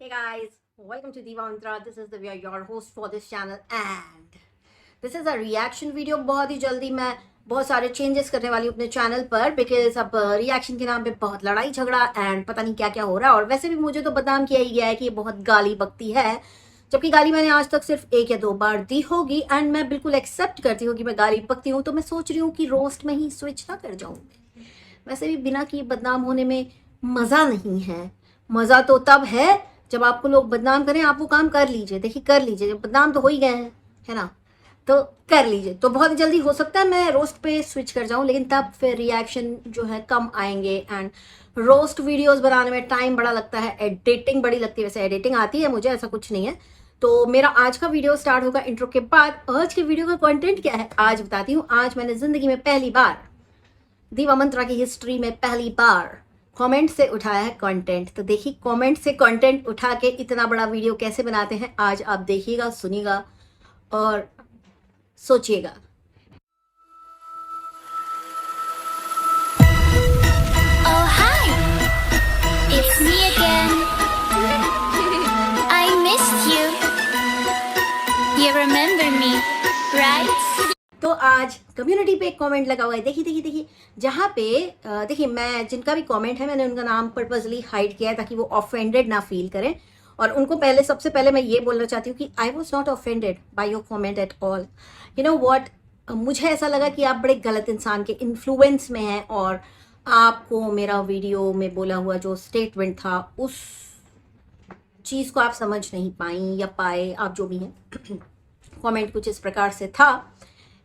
Hey guys, welcome to Diva Mantra. This is Divya, your host for this channel, and this is a reaction video. बहुत ही जल्दी मैं बहुत सारे changes करने वाली हूँ अपने चैनल पर, बिकॉज अब रिएक्शन के नाम पे बहुत लड़ाई झगड़ा एंड पता नहीं क्या क्या हो रहा है। और वैसे भी मुझे तो बदनाम किया ही गया है कि ये बहुत गाली बकती है, जबकि गाली मैंने आज तक सिर्फ 1 या 2 बार दी होगी एंड मैं बिल्कुल एक्सेप्ट करती हूँ कि मैं गाली बकती हूँ। तो मैं सोच रही हूँ कि रोस्ट में ही स्विच ना कर जाऊँ। वैसे भी बिना किए बदनाम होने में मज़ा नहीं है। मज़ा तो तब है जब आपको लोग बदनाम करें, आप वो काम कर लीजिए। देखिए, कर लीजिए, जब बदनाम तो हो ही गए हैं, है ना, तो कर लीजिए। तो बहुत जल्दी हो सकता है मैं रोस्ट पे स्विच कर जाऊं, लेकिन तब फिर रिएक्शन जो है कम आएंगे एंड रोस्ट वीडियोस बनाने में टाइम बड़ा लगता है, एडिटिंग बड़ी लगती है। वैसे एडिटिंग आती है मुझे, ऐसा कुछ नहीं है। तो मेरा आज का वीडियो स्टार्ट होगा इंट्रो के बाद। आज के वीडियो का कंटेंट क्या है आज बताती हूँ। आज मैंने जिंदगी में पहली बार, दीवा मंत्रा की हिस्ट्री में पहली बार, कमेंट से उठाया है कंटेंट। तो देखिए कमेंट से कंटेंट उठा के इतना बड़ा वीडियो कैसे बनाते हैं, आज आप देखिएगा, सुनिएगा और सोचिएगा। Oh, hi! It's me again. I missed you. You remember me, right? तो आज कम्युनिटी पे एक कमेंट लगा हुआ है, देखिए देखिए देखिए, जहाँ पे देखिए, मैं जिनका भी कमेंट है मैंने उनका नाम पर्पजली हाइड किया है ताकि वो ऑफेंडेड ना फील करें। और उनको सबसे पहले मैं ये बोलना चाहती हूँ कि I was not offended by your comment at all. You know what, मुझे ऐसा लगा कि आप बड़े गलत इंसान के इन्फ्लुएंस में हैं और आपको मेरा वीडियो में बोला हुआ जो स्टेटमेंट था उस चीज़ को आप समझ नहीं पाई या पाए, आप जो भी हैं। कमेंट कुछ इस प्रकार से था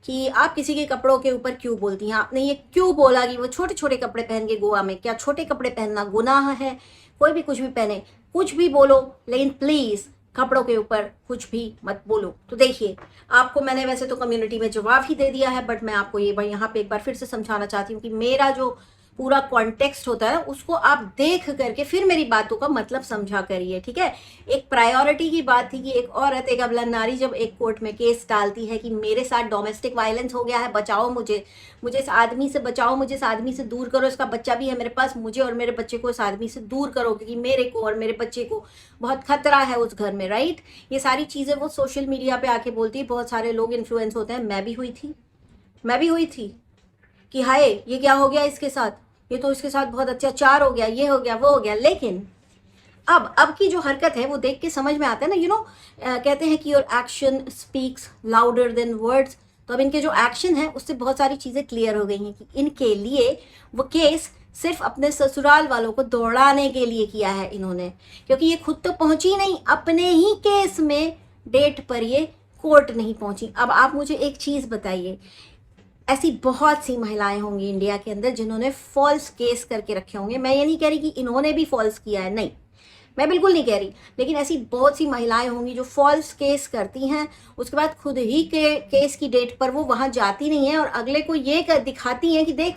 कि आप किसी के कपड़ों के ऊपर क्यों बोलती हैं। आपने ये क्यों बोला कि वो छोटे छोटे कपड़े पहन के गोवा में, क्या छोटे कपड़े पहनना गुनाह है? कोई भी कुछ भी पहने, कुछ भी बोलो, लेकिन प्लीज़ कपड़ों के ऊपर कुछ भी मत बोलो। तो देखिए, आपको मैंने वैसे तो कम्युनिटी में जवाब ही दे दिया है, बट मैं आपको ये यहाँ पे एक बार फिर से समझाना चाहती हूँ कि मेरा जो पूरा कॉन्टेक्स्ट होता है उसको आप देख करके फिर मेरी बातों का मतलब समझा करिए, ठीक है। एक प्रायोरिटी की बात थी कि एक औरत, एक अबला नारी जब एक कोर्ट में केस डालती है कि मेरे साथ डोमेस्टिक वायलेंस हो गया है, बचाओ मुझे, मुझे इस आदमी से बचाओ, मुझे इस आदमी से दूर करो, इसका बच्चा भी है मेरे पास, मुझे और मेरे बच्चे को इस आदमी से दूर करो क्योंकि मेरे को और मेरे बच्चे को बहुत खतरा है उस घर में, राइट। ये सारी चीज़ें वो सोशल मीडिया पे आके बोलती है, बहुत सारे लोग इन्फ्लुएंस होते हैं। मैं भी हुई थी, मैं भी हुई थी कि हाय ये क्या हो गया इसके साथ, ये तो इसके साथ बहुत अत्याचार हो गया, ये हो गया, वो हो गया। लेकिन अब की जो हरकत है वो देख के समझ में आता है ना, यू नो, कहते हैं कि your action speaks louder than words. तो अब इनके जो एक्शन है उससे बहुत सारी चीज़ें क्लियर हो गई हैं कि इनके लिए वो केस सिर्फ अपने ससुराल वालों को दौड़ाने के लिए किया है इन्होंने, क्योंकि ये खुद तो पहुंची नहीं, अपने ही केस में डेट पर ये कोर्ट नहीं पहुंची। अब आप मुझे एक चीज़ बताइए, ऐसी बहुत सी महिलाएं होंगी इंडिया के अंदर जिन्होंने फॉल्स केस करके रखे होंगे। मैं ये नहीं कह रही कि इन्होंने भी फॉल्स किया है, नहीं, मैं बिल्कुल नहीं कह रही, लेकिन ऐसी बहुत सी महिलाएं होंगी जो फॉल्स केस करती हैं, उसके बाद खुद ही के केस की डेट पर वो वहां जाती नहीं है और अगले को ये दिखाती हैं कि देख,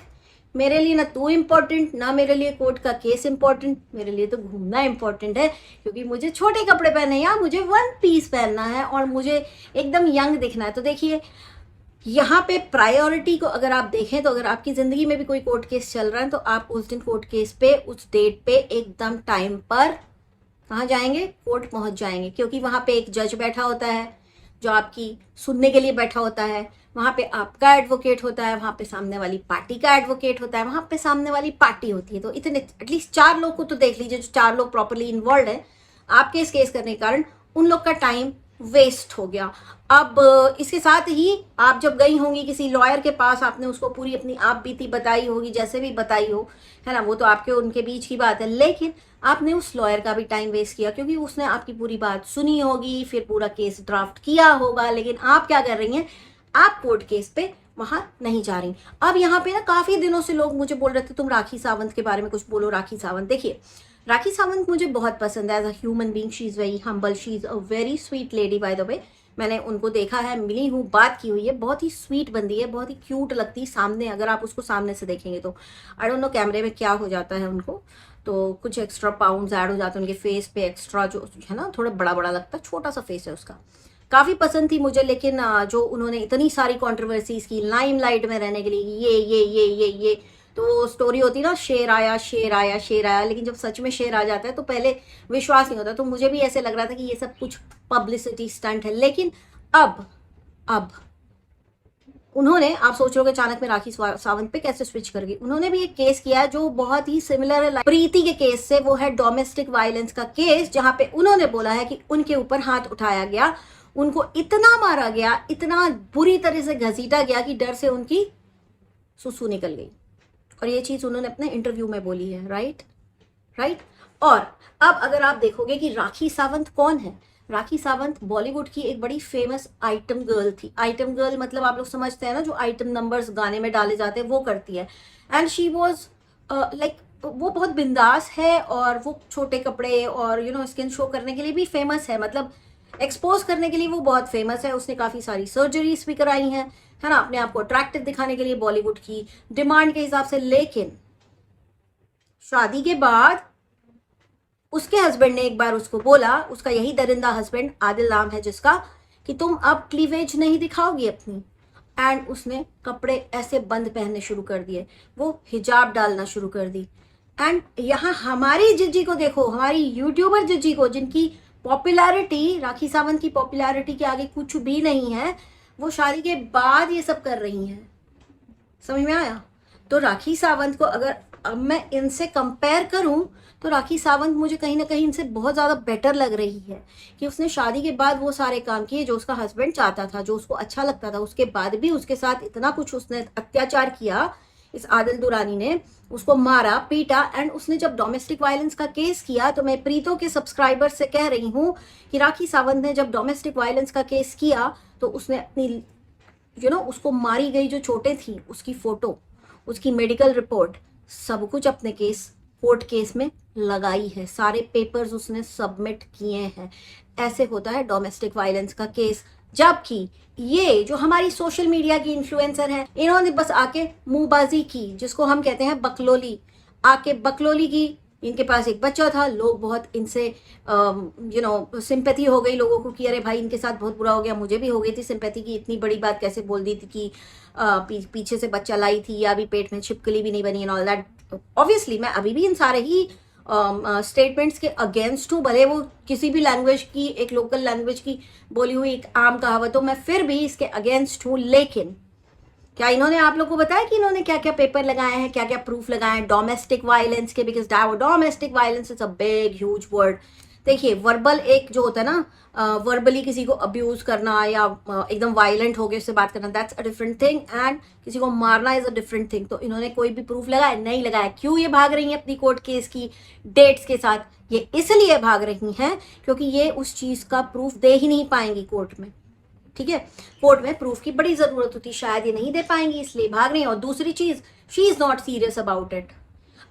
मेरे लिए ना तू इम्पोर्टेंट, ना मेरे लिए कोर्ट का केस इम्पोर्टेंट, मेरे लिए तो घूमना इम्पोर्टेंट है क्योंकि मुझे छोटे कपड़े पहने या मुझे 1 पीस पहनना है और मुझे एकदम यंग दिखना है। तो देखिए, यहाँ पे प्रायोरिटी को अगर आप देखें तो अगर आपकी ज़िंदगी में भी कोई कोर्ट केस चल रहा है तो आप उस दिन कोर्ट केस पे, उस डेट पे एकदम टाइम पर कहाँ जाएंगे, कोर्ट पहुँच जाएंगे, क्योंकि वहाँ पे एक जज बैठा होता है जो आपकी सुनने के लिए बैठा होता है, वहाँ पे आपका एडवोकेट होता है, वहाँ पे सामने वाली पार्टी का एडवोकेट होता है, वहाँ पे सामने वाली पार्टी होती है। तो इतने एटलीस्ट 4 लोग को तो देख लीजिए, जो 4 लोग प्रॉपरली इन्वॉल्व है आपके इस केस करने के कारण, उन लोग का टाइम वेस्ट हो गया। अब इसके साथ ही आप जब गई होंगी किसी लॉयर के पास, आपने उसको पूरी अपनी आप बीती बताई होगी, जैसे भी बताई हो, है ना, वो तो आपके उनके बीच की बात है, लेकिन आपने उस लॉयर का भी टाइम वेस्ट किया क्योंकि उसने आपकी पूरी बात सुनी होगी, फिर पूरा केस ड्राफ्ट किया होगा। लेकिन आप क्या कर रही हैं, आप कोर्ट केस पे वहां नहीं जा रही। अब यहाँ पे ना काफी दिनों से लोग मुझे बोल रहे थे तुम राखी सावंत के बारे में कुछ बोलो। राखी सावंत, देखिए, राखी सावंत मुझे बहुत पसंद है as a human being. She is very humble, she is a very sweet lady by the way. मैंने उनको देखा है, मिली हूँ, बात की हुई है, बहुत ही स्वीट बंदी है, बहुत ही क्यूट लगती है सामने, अगर आप उसको सामने से देखेंगे तो। आई डोंट नो कैमरे में क्या हो जाता है उनको, तो कुछ एक्स्ट्रा पाउंड्स ऐड हो जाते हैं उनके फेस पे, एक्स्ट्रा जो है ना, थोड़ा बड़ा बड़ा लगता है, छोटा सा फेस है उसका। काफ़ी पसंद थी मुझे, लेकिन जो उन्होंने इतनी सारी कॉन्ट्रोवर्सीज की लाइमलाइट में रहने के लिए, ये तो स्टोरी होती ना, शेर आया शेर आया शेर आया, लेकिन जब सच में शेर आ जाता है तो पहले विश्वास नहीं होता। तो मुझे भी ऐसे लग रहा था कि ये सब कुछ पब्लिसिटी स्टंट है। लेकिन अब उन्होंने, आप सोच रहे हो कि अचानक में राखी सावंत पे कैसे स्विच कर गई, उन्होंने भी एक केस किया है जो बहुत ही सिमिलर है प्रीति के केस से। वो है डोमेस्टिक वायलेंस का केस, जहां पे उन्होंने बोला है कि उनके ऊपर हाथ उठाया गया, उनको इतना मारा गया, इतना बुरी तरह से घसीटा गया कि डर से उनकी सुसु निकल गई। और ये चीज उन्होंने अपने इंटरव्यू में बोली है। राइट। और अब अगर आप देखोगे कि राखी सावंत कौन है, राखी सावंत बॉलीवुड की एक बड़ी फेमस आइटम गर्ल थी। आइटम गर्ल मतलब आप लोग समझते हैं ना, जो आइटम नंबर्स गाने में डाले जाते हैं वो करती है। एंड शी वॉज लाइक, वो बहुत बिंदास है, और वो छोटे कपड़े और स्किन शो करने के लिए भी फेमस है, मतलब एक्सपोज करने के लिए वो बहुत फेमस है। उसने काफ़ी सारी सर्जरीज भी कराई हैं, है ना, अपने आप को अट्रैक्टिव दिखाने के लिए बॉलीवुड की डिमांड के हिसाब से। लेकिन शादी के बाद उसके हस्बैंड ने एक बार उसको बोला, उसका यही दरिंदा हस्बैंड आदिल नाम है जिसका, कि तुम अब क्लीवेज नहीं दिखाओगी अपनी। एंड उसने कपड़े ऐसे बंद पहनने शुरू कर दिए, वो हिजाब डालना शुरू कर दी। एंड यहाँ हमारी जिज्जी को देखो, हमारी यूट्यूबर जिज्जी को, जिनकी पॉपुलैरिटी, राखी सावंत की पॉपुलैरिटी के आगे कुछ भी नहीं है, वो शादी के बाद ये सब कर रही हैं। समझ में आया? तो राखी सावंत को अगर अब मैं इनसे कंपेयर करूं तो राखी सावंत मुझे कहीं ना कहीं इनसे बहुत ज़्यादा बेटर लग रही है, कि उसने शादी के बाद वो सारे काम किए जो उसका हस्बैंड चाहता था, जो उसको अच्छा लगता था। उसके बाद भी उसके साथ इतना कुछ उसने अत्याचार किया, इस आदिल दुरानी ने उसको मारा पीटा। एंड उसने जब डोमेस्टिक वायलेंस का केस किया, तो मैं प्रीतो के सब्सक्राइबर से कह रही हूँ कि राखी सावंत ने जब डोमेस्टिक वायलेंस का केस किया तो उसने अपनी उसको मारी गई जो चोटें थी, उसकी फोटो, उसकी मेडिकल रिपोर्ट, सब कुछ अपने कोर्ट केस में लगाई है। सारे पेपर्स उसने सबमिट किए हैं। ऐसे होता है डोमेस्टिक वायलेंस का केस। जबकि ये जो हमारी सोशल मीडिया की इन्फ्लुएंसर हैं, इन्होंने बस आके मुंहबाजी की, जिसको हम कहते हैं बकलोली, आके बकलोली की। इनके पास एक बच्चा था, लोग बहुत इनसे सिंपैथी हो गई लोगों को कि अरे भाई इनके साथ बहुत बुरा हो गया। मुझे भी हो गई थी सिंपैथी की, इतनी बड़ी बात कैसे बोल दी थी कि पीछे से बच्चा लाई थी, या अभी पेट में छिपकली भी नहीं बनी एंड ऑल दैट। ऑब्वियसली मैं अभी भी इन सारे ही स्टेटमेंट्स के अगेंस्ट हूँ, भले वो किसी भी लैंग्वेज की, एक लोकल लैंग्वेज की बोली हुई एक आम कहावत हो, मैं फिर भी इसके अगेंस्ट हूँ। लेकिन क्या इन्होंने आप लोग को बताया कि इन्होंने क्या क्या पेपर लगाए हैं, क्या क्या प्रूफ लगाए हैं डोमेस्टिक वायलेंस के? Because domestic violence is a big huge word. देखिए, वर्बल एक जो होता है ना, वर्बली किसी को अब्यूज करना या एकदम वायलेंट हो गए उससे बात करना, that's a different thing, and किसी को मारना इज अ डिफरेंट थिंग। तो इन्होंने कोई भी प्रूफ लगाया नहीं लगाया। क्यों ये भाग रही हैं अपनी कोर्ट केस की डेट्स के साथ? ये इसलिए भाग रही हैं क्योंकि ये उस चीज का प्रूफ दे ही नहीं पाएंगी कोर्ट में। ठीक है, कोर्ट में प्रूफ की बड़ी जरूरत होती, शायद ये नहीं दे पाएंगी, इसलिए भाग रही हैं। और दूसरी चीज, she is not serious about it.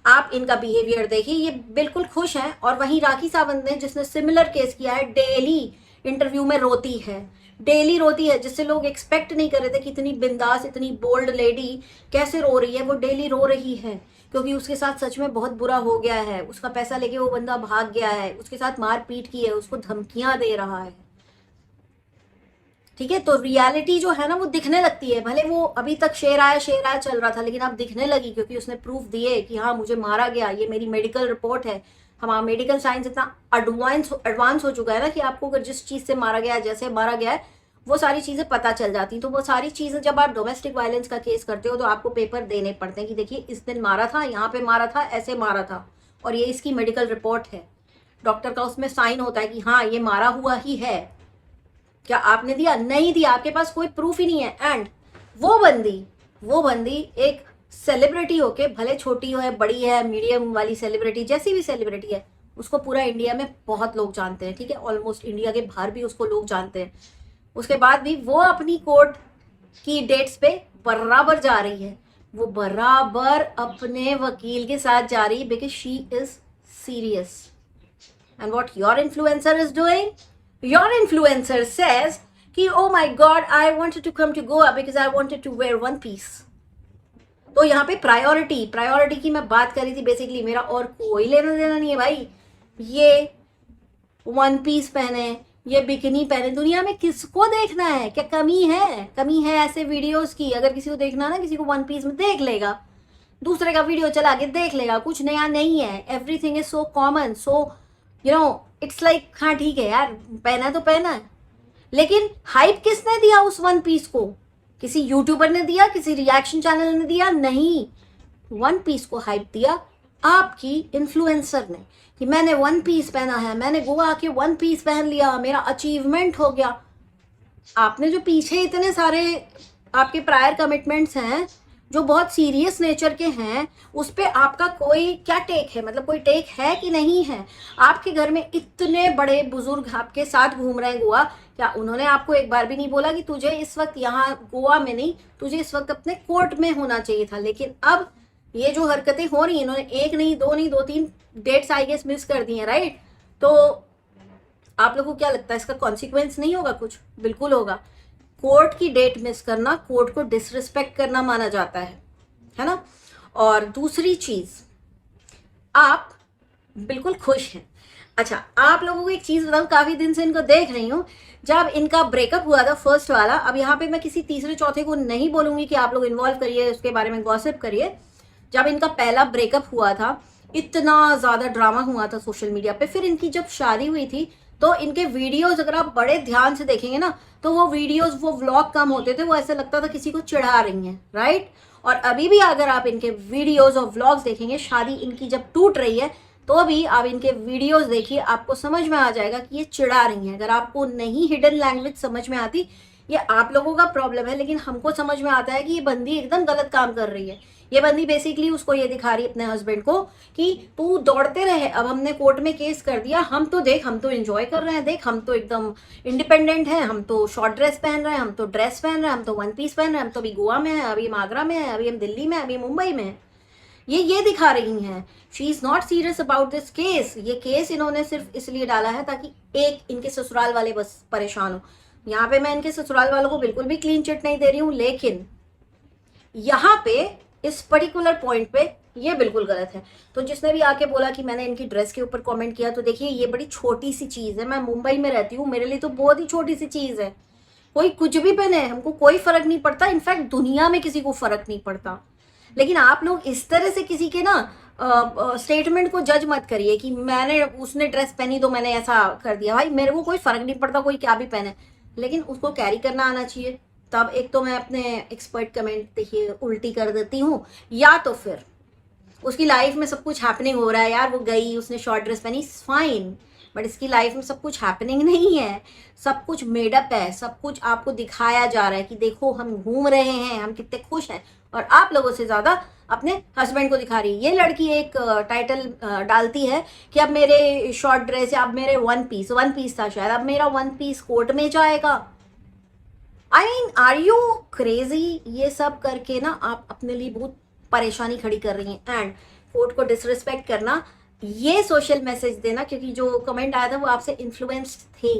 आप इनका बिहेवियर देखिए, ये बिल्कुल खुश हैं। और वहीं राखी सावंत ने, जिसने सिमिलर केस किया है, डेली इंटरव्यू में रोती है, डेली रोती है, जिससे लोग एक्सपेक्ट नहीं कर रहे थे कि इतनी बिंदास, इतनी बोल्ड लेडी कैसे रो रही है। वो डेली रो रही है क्योंकि उसके साथ सच में बहुत बुरा हो गया है। उसका पैसा लेके वो बंदा भाग गया है, उसके साथ मारपीट की है, उसको धमकियां दे रहा है। ठीक है, तो रियलिटी जो है ना वो दिखने लगती है। भले वो अभी तक शेर आया चल रहा था, लेकिन अब दिखने लगी क्योंकि उसने प्रूफ दिए कि हाँ मुझे मारा गया, ये मेरी मेडिकल रिपोर्ट है। हमारा मेडिकल साइंस इतना एडवांस हो चुका है ना कि आपको अगर जिस चीज से मारा गया है, जैसे मारा गया है, वो सारी चीजें पता चल जाती। तो वो सारी चीजें जब आप डोमेस्टिक वायलेंस का केस करते हो तो आपको पेपर देने पड़ते हैं कि देखिए इस दिन मारा था, यहाँ पे मारा था, ऐसे मारा था, और ये इसकी मेडिकल रिपोर्ट है। डॉक्टर का उसमें साइन होता है कि हाँ ये मारा हुआ ही है। क्या आपने दिया? नहीं दिया, आपके पास कोई प्रूफ ही नहीं है। एंड वो बंदी एक सेलिब्रिटी होके, भले छोटी हो है, बड़ी है, मीडियम वाली सेलिब्रिटी, जैसी भी सेलिब्रिटी है, उसको पूरा इंडिया में बहुत लोग जानते हैं। ठीक है, ऑलमोस्ट इंडिया के बाहर भी उसको लोग जानते हैं। उसके बाद भी वो अपनी कोर्ट की डेट्स पे बराबर जा रही है, वो बराबर अपने वकील के साथ जा रही है, because she is serious. And what your influencer is doing, your influencer says कि oh my god I wanted to come to Goa because I wanted to wear one piece। तो यहाँ पे प्रायोरिटी की मैं बात कर रही थी बेसिकली। मेरा और कोई लेना देना नहीं है भाई, ये वन पीस पहने, ये बिकिनी पहने, दुनिया में किसको देखना है? क्या कमी है ऐसे वीडियोस की? अगर किसी को देखना ना, किसी को वन पीस में देख लेगा, दूसरे का वीडियो चला के देख लेगा, कुछ नया नहीं है, everything is so common, so you know it's like हाँ ठीक है यार, पहना तो पहना है। लेकिन हाइप किसने दिया उस वन पीस को? किसी यूट्यूबर ने दिया, किसी रिएक्शन चैनल ने दिया? नहीं, वन पीस को हाइप दिया आपकी इन्फ्लुएंसर ने कि मैंने वन पीस पहना है, मैंने गोवा आके वन पीस पहन लिया, मेरा अचीवमेंट हो गया। आपने जो पीछे इतने सारे आपके प्रायर कमिटमेंट्स हैं जो बहुत सीरियस नेचर के हैं, उस पर आपका कोई क्या टेक है? मतलब कोई टेक है कि नहीं है? आपके घर में इतने बड़े बुजुर्ग आपके साथ घूम रहे हैं गोवा, क्या उन्होंने आपको एक बार भी नहीं बोला कि तुझे इस वक्त यहाँ गोवा में नहीं, तुझे इस वक्त अपने कोर्ट में होना चाहिए था? लेकिन अब ये जो हरकतें हो रही हैं, इन्होंने एक नहीं, दो नहीं, 2-3 डेट्स आई गेस मिस कर दी हैं, राइट? तो आप लोगों को क्या लगता है इसका कॉन्सिक्वेंस नहीं होगा? कुछ बिल्कुल होगा। कोर्ट की डेट मिस करना कोर्ट को डिसरिस्पेक्ट करना माना जाता है ना? और दूसरी चीज, आप बिल्कुल खुश हैं। अच्छा, आप लोगों को एक चीज बताऊं, काफी दिन से इनको देख रही हूं, जब इनका ब्रेकअप हुआ था फर्स्ट वाला, अब यहाँ पे मैं किसी तीसरे चौथे को नहीं बोलूंगी कि आप लोग इन्वॉल्व करिए, उसके बारे में गॉसिप करिए। जब इनका पहला ब्रेकअप हुआ था, इतना ज्यादा ड्रामा हुआ था सोशल मीडिया पे। फिर इनकी जब शादी हुई थी तो इनके वीडियोस अगर आप बड़े ध्यान से देखेंगे ना, तो वो वीडियोस, वो व्लॉग कम होते थे, वो ऐसे लगता था किसी को चिढ़ा रही हैं, राइट? और अभी भी अगर आप इनके वीडियोस और व्लॉग्स देखेंगे, शादी इनकी जब टूट रही है तो भी आप इनके वीडियोस देखिए, आपको समझ में आ जाएगा कि ये चिढ़ा रही हैं। अगर आपको नहीं हिडन लैंग्वेज समझ में आती, ये आप लोगों का प्रॉब्लम है, लेकिन हमको समझ में आता है कि ये बंदी एकदम गलत काम कर रही है। ये बंदी बेसिकली उसको ये दिखा रही है अपने हस्बैंड को कि तू दौड़ते रहे, अब हमने कोर्ट में केस कर दिया, हम तो देख, हम तो एंजॉय कर रहे हैं, देख हम तो एकदम इंडिपेंडेंट हैं, हम तो शॉर्ट ड्रेस पहन रहे हैं, हम तो ड्रेस पहन रहे हैं, हम तो वन पीस पहन रहे हैं, हम तो अभी गोवा में है, अभी हम आगरा में है, अभी हम दिल्ली में, अभी मुंबई में है। ये दिखा रही हैं। She is not serious about this case. ये केस इन्होंने सिर्फ इसलिए डाला है ताकि एक इनके ससुराल वाले बस परेशान हो। यहाँ पे मैं इनके ससुराल वालों को बिल्कुल भी क्लीन चिट नहीं दे रही हूँ, लेकिन यहाँ पे इस पर्टिकुलर पॉइंट पे ये बिल्कुल गलत है। तो जिसने भी आके बोला कि मैंने इनकी ड्रेस के ऊपर कमेंट किया, तो देखिए ये बड़ी छोटी सी चीज है। मैं मुंबई में रहती हूँ, मेरे लिए तो बहुत ही छोटी सी चीज है। कोई कुछ भी पहने, हमको कोई फर्क नहीं पड़ता, इनफैक्ट दुनिया में किसी को फर्क नहीं पड़ता। लेकिन आप लोग इस तरह से किसी के ना स्टेटमेंट को जज मत करिए कि मैंने, उसने ड्रेस पहनी तो मैंने ऐसा कर दिया। भाई मेरे को कोई फर्क नहीं पड़ता कोई क्या भी पहने, लेकिन उसको कैरी करना आना चाहिए। तब एक तो मैं अपने एक्सपर्ट कमेंट देखिए उल्टी कर देती हूँ, या तो फिर उसकी लाइफ में सब कुछ हैपनिंग हो रहा है। यार वो गई, उसने शॉर्ट ड्रेस पहनी, फाइन, बट इसकी लाइफ में सब कुछ हैपनिंग नहीं है, सब कुछ मेडअप है, सब कुछ आपको दिखाया जा रहा है कि देखो हम घूम रहे हैं, हम कितने खुश हैं, और आप लोगों से ज्यादा अपने हस्बैंड को दिखा रही है। ये लड़की एक टाइटल डालती है कि अब मेरे शॉर्ट ड्रेस या अब मेरे वन पीस था शायद, अब मेरा वन पीस कोर्ट में जाएगा। I mean are you crazy? ये सब करके ना आप अपने लिए बहुत परेशानी खड़ी कर रही हैं। एंड कोर्ट को डिसरिस्पेक्ट करना, ये सोशल मैसेज देना, क्योंकि जो कमेंट आया था वो आपसे इन्फ्लुएंस्ड थे।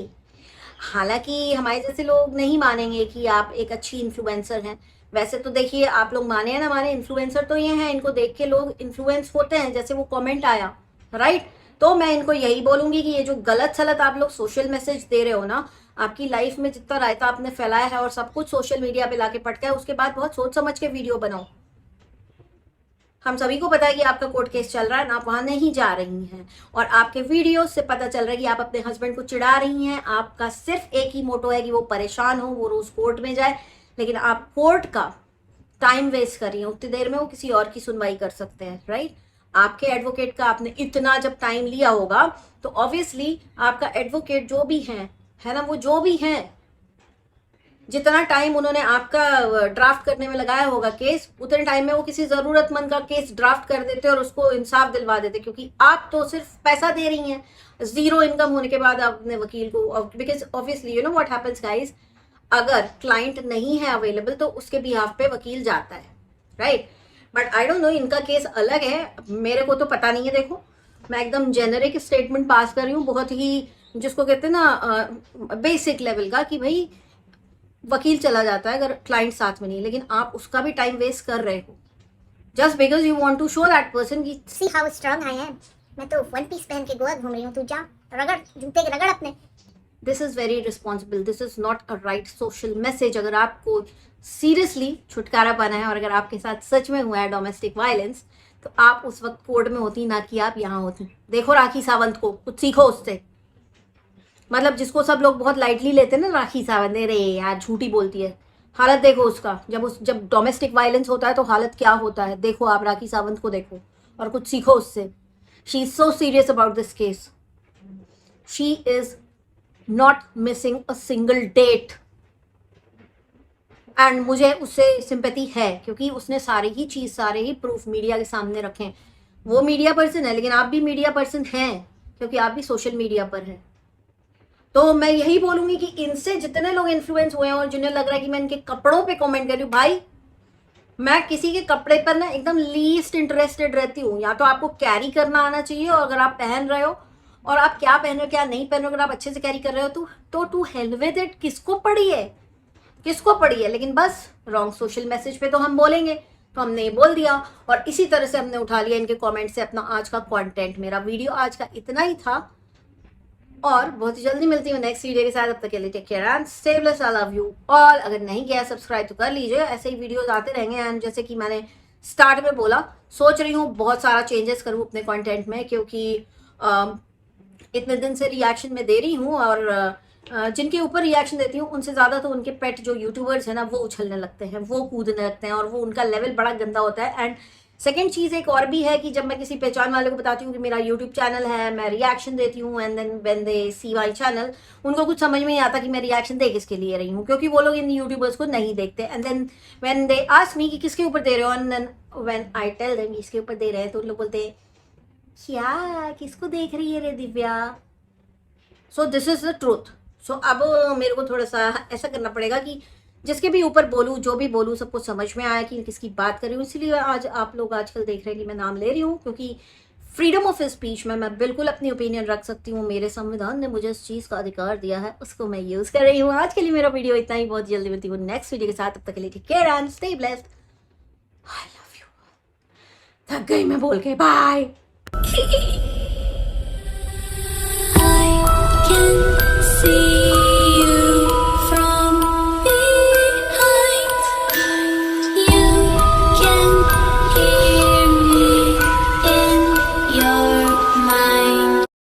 हालांकि हमारे जैसे लोग नहीं मानेंगे कि आप एक अच्छी इन्फ्लुएंसर हैं। वैसे तो देखिए, आप लोग माने या ना माने, इन्फ्लुएंसर तो ये हैं, इनको देख के लोग इन्फ्लुएंस होते हैं, जैसे वो कमेंट आया, राइट? तो मैं इनको यही बोलूंगी कि ये जो गलत सलत आप लोग सोशल मैसेज दे रहे हो ना, आपकी लाइफ में जितना रायता आपने फैलाया है और सब कुछ सोशल मीडिया पे लाके पटका है, उसके बाद बहुत सोच समझ के वीडियो बनाओ। हम सभी को पता है कि आपका कोर्ट केस चल रहा है, आप वहां नहीं जा रही हैं, और आपके वीडियो से पता चल रहा है कि आप अपने हस्बैंड को चिढ़ा रही हैं। आपका सिर्फ एक ही मोटो है कि वो परेशान हो, वो रोज कोर्ट में जाए, लेकिन आप कोर्ट का टाइम वेस्ट कर रही हैं। उतनी देर में वो किसी और की सुनवाई कर सकते हैं, राइट? आपके एडवोकेट का आपने इतना जब टाइम लिया होगा, तो ऑब्वियसली आपका एडवोकेट जो भी है ना, वो जो भी हैं, जितना टाइम उन्होंने आपका ड्राफ्ट करने में लगाया होगा केस, उतने टाइम में वो किसी जरूरतमंद का केस ड्राफ्ट कर देते और उसको इंसाफ दिलवा देते। क्योंकि आप तो सिर्फ पैसा दे रही हैं, जीरो इनकम होने के बाद आप अपने वकील को, because obviously you know what happens guys, अगर क्लाइंट नहीं है अवेलेबल तो उसके बिहाफ पे वकील जाता है, right? But I don't know, इनका केस अलग है, मेरे को तो पता नहीं है। देखो, मैं एकदम जेनरिक स्टेटमेंट पास कर रही हूँ, बहुत ही जिसको कहते हैं ना बेसिक लेवल का, कि भाई वकील चला जाता है अगर क्लाइंट साथ में नहीं, लेकिन आप उसका भी टाइम वेस्ट कर रहे हो just because you want to show that person की see how strong I am. मैं तो वन पीस पहन के गोवा घूम रही हूँ, तू जा रगड़, जूते के रगड़ अपने। This is very responsible, this is not a right social message. अगर आपको सीरियसली छुटकारा पाना है और अगर आपके साथ सच में हुआ है डोमेस्टिक वायलेंस, तो आप उस वक्त कोर्ट में होती, ना कि आप यहाँ होती। देखो राखी सावंत को, कुछ सीखो उससे। मतलब जिसको सब लोग बहुत लाइटली लेते हैं ना, राखी सावंत, अरे यार झूठी बोलती है, हालत देखो उसका। जब डोमेस्टिक वायलेंस होता है तो हालत क्या होता है, देखो आप राखी सावंत को देखो और कुछ सीखो उससे। She is so serious about this case, she is not missing a single date, and मुझे उससे सिंपैथी है क्योंकि उसने सारे ही प्रूफ मीडिया के सामने रखे हैं। वो मीडिया पर्सन है, लेकिन आप भी मीडिया पर्सन हैं क्योंकि आप भी सोशल मीडिया पर हैं। तो मैं यही बोलूंगी कि इनसे जितने लोग इन्फ्लुएंस हुए हैं और जिन्हें लग रहा है कि मैं इनके कपड़ों पे कमेंट कर रही हूँ, भाई मैं किसी के कपड़े पर ना एकदम लीस्ट इंटरेस्टेड रहती हूँ। या तो आपको कैरी करना आना चाहिए, और अगर आप पहन रहे हो और आप क्या पहन रहे हो क्या नहीं पहन रहे हो, अगर आप अच्छे से कैरी कर रहे हो तो टू हेल विद इट, किसको पड़ी है। लेकिन बस रॉन्ग सोशल मैसेज पे तो हम बोलेंगे, तो हमने ये बोल दिया और इसी तरह से हमने उठा लिया इनके कमेंट से अपना आज का कंटेंट। मेरा वीडियो आज का इतना ही था और बहुत ही जल्दी मिलती हूँ नेक्स्ट वीडियो के साथ। अब तक के लिए take care and stay blessed, I love you all. अगर नहीं किया सब्सक्राइब तो कर लीजिए, ऐसे ही वीडियोस आते रहेंगे। एंड जैसे कि मैंने स्टार्ट में बोला, सोच रही हूँ बहुत सारा चेंजेस करूँ अपने कंटेंट में, क्योंकि इतने दिन से रिएक्शन में दे रही हूँ और जिनके ऊपर रिएक्शन देती हूँ उनसे ज़्यादा तो उनके पेट जो यूट्यूबर्स हैं ना, वो उछलने लगते हैं, वो कूदने लगते हैं और वो उनका लेवल बड़ा गंदा होता है। एंड सेकेंड चीज़ एक और भी है कि जब मैं किसी पहचान वाले को बताती हूँ कि मेरा यूट्यूब चैनल है, मैं रिएक्शन देती हूँ, and then when they see my channel, उनको कुछ समझ में नहीं आता कि मैं रिएक्शन दे किसके लिए रही हूँ, क्योंकि वो लोग इन यूट्यूबर्स को नहीं देखते। And then when they ask me कि किसके ऊपर दे रहे हो, and then when I tell them इसके ऊपर दे रहे हैं, तो उन लोग बोलते हैं क्या किसको देख रही है रे Divya. So this is the truth. So अब मेरे को थोड़ा सा ऐसा करना पड़ेगा कि जिसके भी ऊपर बोलूँ, जो भी बोलूँ, सबको समझ में आया कि किसकी बात कर रही हूँ। इसलिए आज आप लोग आजकल देख रहे हैं कि मैं नाम ले रही हूँ, क्योंकि फ्रीडम ऑफ स्पीच में मैं बिल्कुल अपनी ओपिनियन रख सकती हूँ। मेरे संविधान ने मुझे इस चीज़ का अधिकार दिया है, उसको मैं यूज़ कर रही हूँ। आज के लिए मेरा वीडियो इतना ही, बहुत जल्दी मिलती हूँ नेक्स्ट वीडियो के साथ। तब तक के लिए take care and stay blessed, I love you. थक गई मैं बोल के, बाय।